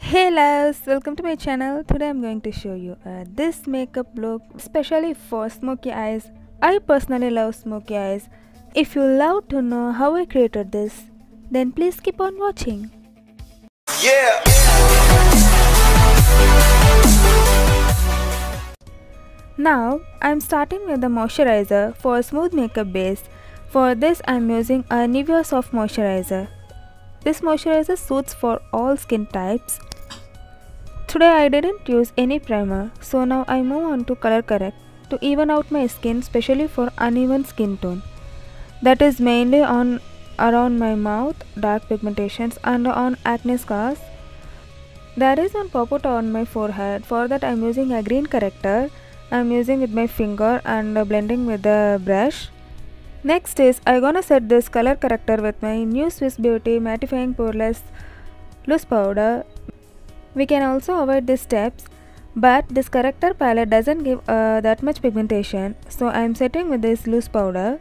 Hey loves, welcome to my channel. Today I'm going to show you this makeup look especially for smoky eyes. I personally love smoky eyes. If you love to know how I created this, then please keep on watching. Yeah. Now I'm starting with the moisturizer for smooth makeup base. For this I'm using a Nivea Soft Moisturizer. This moisturizer suits for all skin types. Today I didn't use any primer, so now I move on to color correct to even out my skin, especially for uneven skin tone. That is mainly on around my mouth, dark pigmentations and on acne scars. There is one pop out on my forehead. For that I am using a green corrector. I am using with my finger and blending with the brush. Next is I gonna set this color corrector with my new Swiss Beauty mattifying poreless loose powder. We can also avoid these steps, but this corrector palette doesn't give that much pigmentation, so I am setting with this loose powder.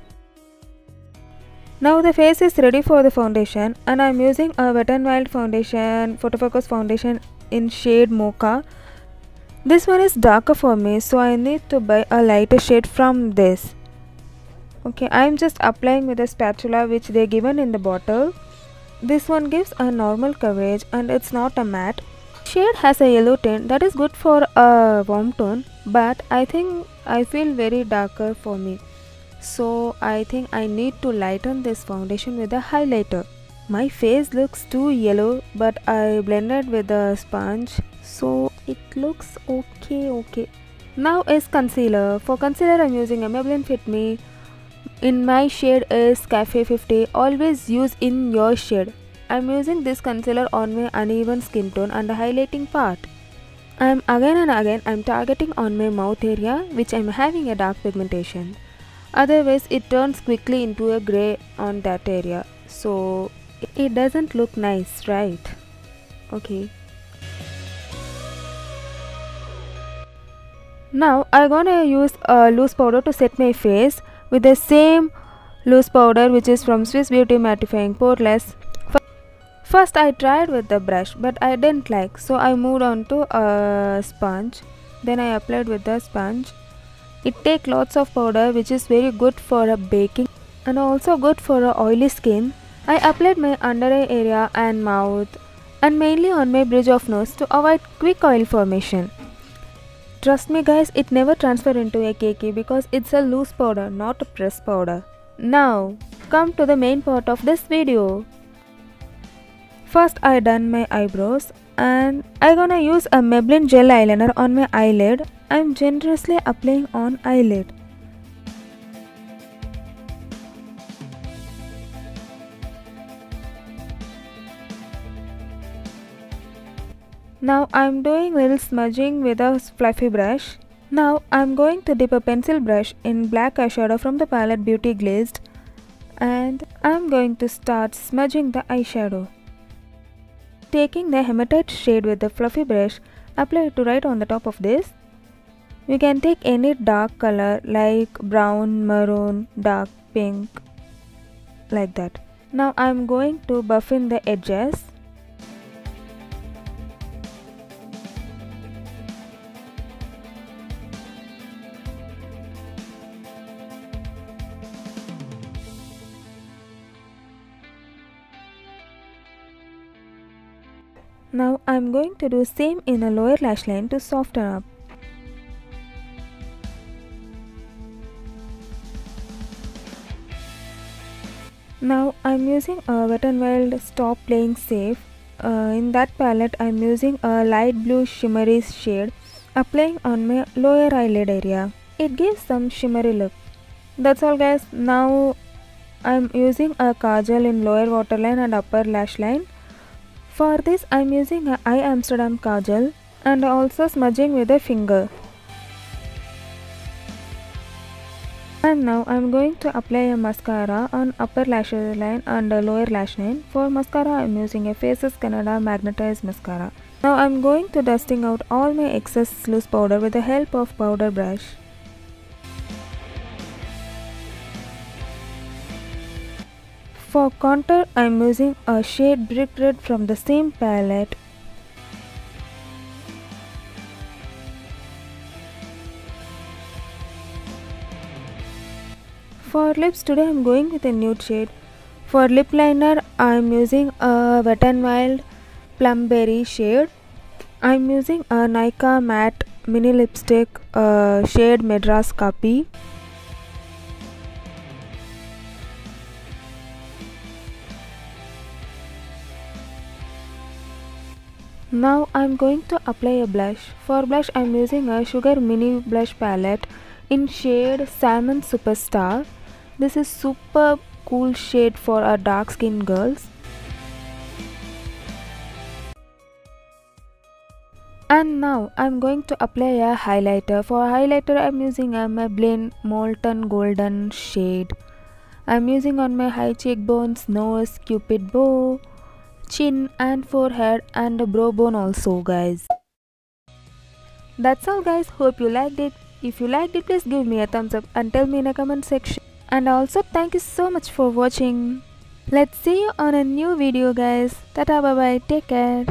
Now the face is ready for the foundation, and I am using a Wet n Wild foundation, Photo Focus foundation in shade Mocha. This one is darker for me, so I need to buy a lighter shade from this. Okay, I am just applying with a spatula which they given in the bottle. This one gives a normal coverage and it's not a matte. Shade has a yellow tint that is good for a warm tone, but I think I feel very darker for me, so I think I need to lighten this foundation with a highlighter. My face looks too yellow, but I blended with a sponge, so it looks okay. Now is concealer. For concealer I'm using a Maybelline Fit Me. In my shade is Cafe 50. Always use in your shade. I'm using this concealer on my uneven skin tone and the highlighting part. I'm targeting on my mouth area which I'm having a dark pigmentation. Otherwise it turns quickly into a grey on that area. So it doesn't look nice, right? Okay. Now I'm gonna use a loose powder to set my face with the same loose powder which is from Swiss Beauty Mattifying Poreless. First I tried with the brush but I didn't like, so I moved on to a sponge. Then I applied with the sponge. It takes lots of powder which is very good for a baking and also good for a oily skin. I applied my under eye area and mouth and mainly on my bridge of nose to avoid quick oil formation. Trust me guys, it never transfer into a cakey because it's a loose powder, not a pressed powder. Now come to the main part of this video. First I done my eyebrows and I gonna use a Maybelline gel eyeliner on my eyelid. I'm generously applying on eyelid. Now I'm doing little smudging with a fluffy brush. Now I'm going to dip a pencil brush in black eyeshadow from the palette Beauty Glazed and I'm going to start smudging the eyeshadow. Taking the hematite shade with the fluffy brush, apply it to right on the top of this. You can take any dark color like brown, maroon, dark pink, like that. Now I am going to buff in the edges. Now I am going to do same in a lower lash line to soften up. Now I am using a Wet n Wild Stop Playing Safe. In that palette I am using a light blue shimmery shade, applying on my lower eyelid area. It gives some shimmery look. That's all guys. Now I am using a kajal in lower waterline and upper lash line. For this I am using a Eye Amsterdam kajal and also smudging with a finger. And now I am going to apply a mascara on upper lash line and lower lash line. For mascara I am using a Faces Canada Magnetized Mascara. Now I am going to dusting out all my excess loose powder with the help of powder brush. For contour I am using a shade Brick Red from the same palette. For lips today I'm going with a nude shade. For lip liner I'm using a Wet n Wild Plumberry shade. I'm using a Nykaa matte mini lipstick shade Madras Copy. Now I'm going to apply a blush. For blush I'm using a Sugar Mini Blush Palette in shade Salmon Superstar. This is super cool shade for our dark skin girls. And now I'm going to apply a highlighter. For highlighter I'm using a Maybelline Molten Golden shade. I'm using on my high cheekbones, nose, cupid bow, chin and forehead and a brow bone also, guys. That's all, guys. Hope you liked it. If you liked it, please give me a thumbs up and tell me in a comment section. And also thank you so much for watching. Let's see you on a new video, guys. Tata, bye bye, take care.